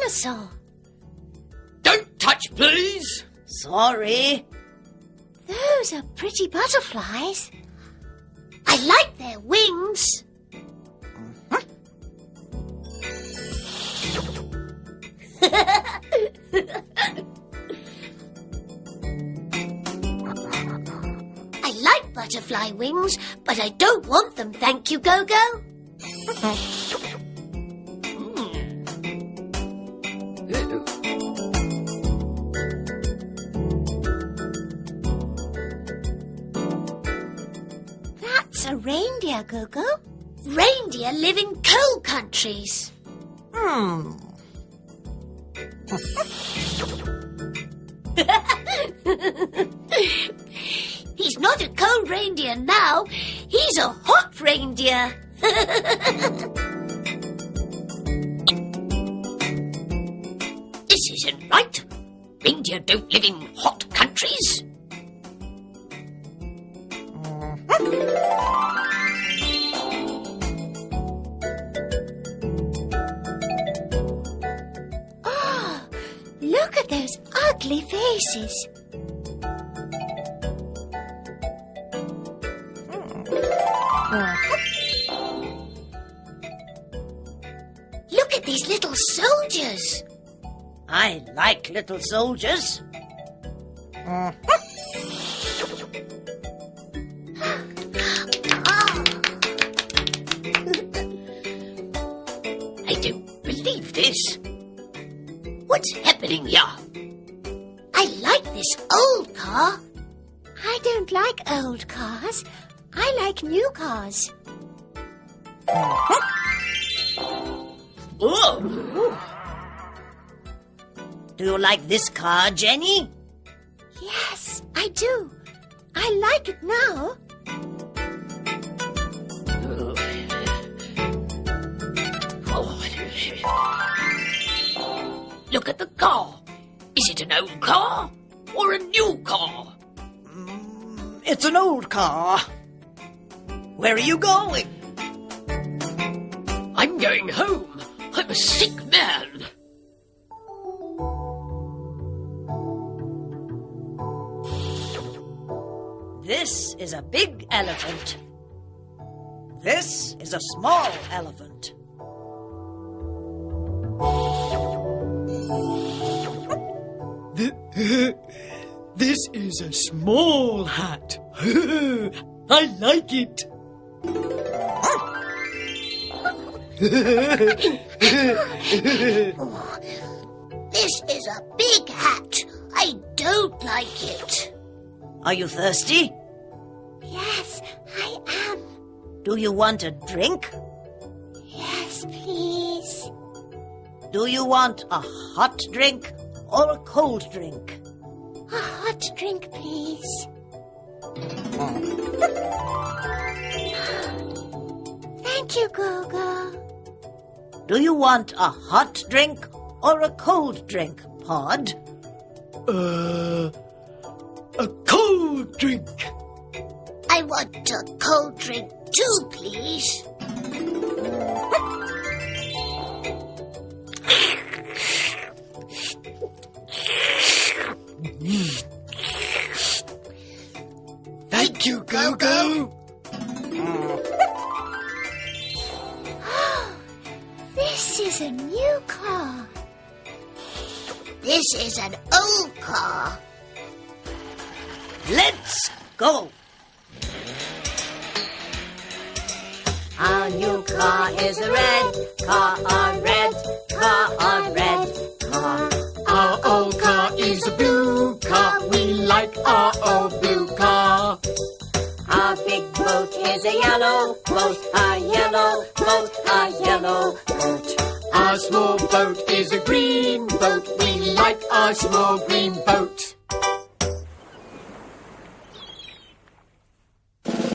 dinosaur. Don't touch, please. Sorry. Those are pretty butterflies. I like their wings. I like butterfly wings, but I don't want them, thank you, Gogo. That's a reindeer, Gogo. Reindeer live in cold countries. He's not a cold reindeer now. He's a hot reindeer. This isn't right. Reindeer don't live in hot countries. Oh, look at those ugly faces. Look at these little soldiers. I like little soldiers. I don't believe this. What's happening here? I like this old car. I don't like old cars. I like new cars. Oh. Do you like this car, Jenny? Yes, I do. I like it now. Look at the car. Is it an old car or a new car? It's an old car. Where are you going? I'm going home. I'm a sick man. This is a big elephant. This is a small elephant. This is a small hat. I like it. This is a big hat. I don't like it. Are you thirsty? Yes, I am. Do you want a drink? Yes, please. Do you want a hot drink or a cold drink? A hot drink, please. Thank you, Gogo. Do you want a hot drink or a cold drink, Pod? A cold drink. I want a cold drink too, please. Thank you, Gogo. This is a new car. This is an old car. Let's go. Our new car is a red car, a red car, a red car. Our old car is a blue car. We like our old blue car. Our big boat is a yellow boat, a yellow boat, a yellow boat. Our small boat is a green boat. We like our small green boat.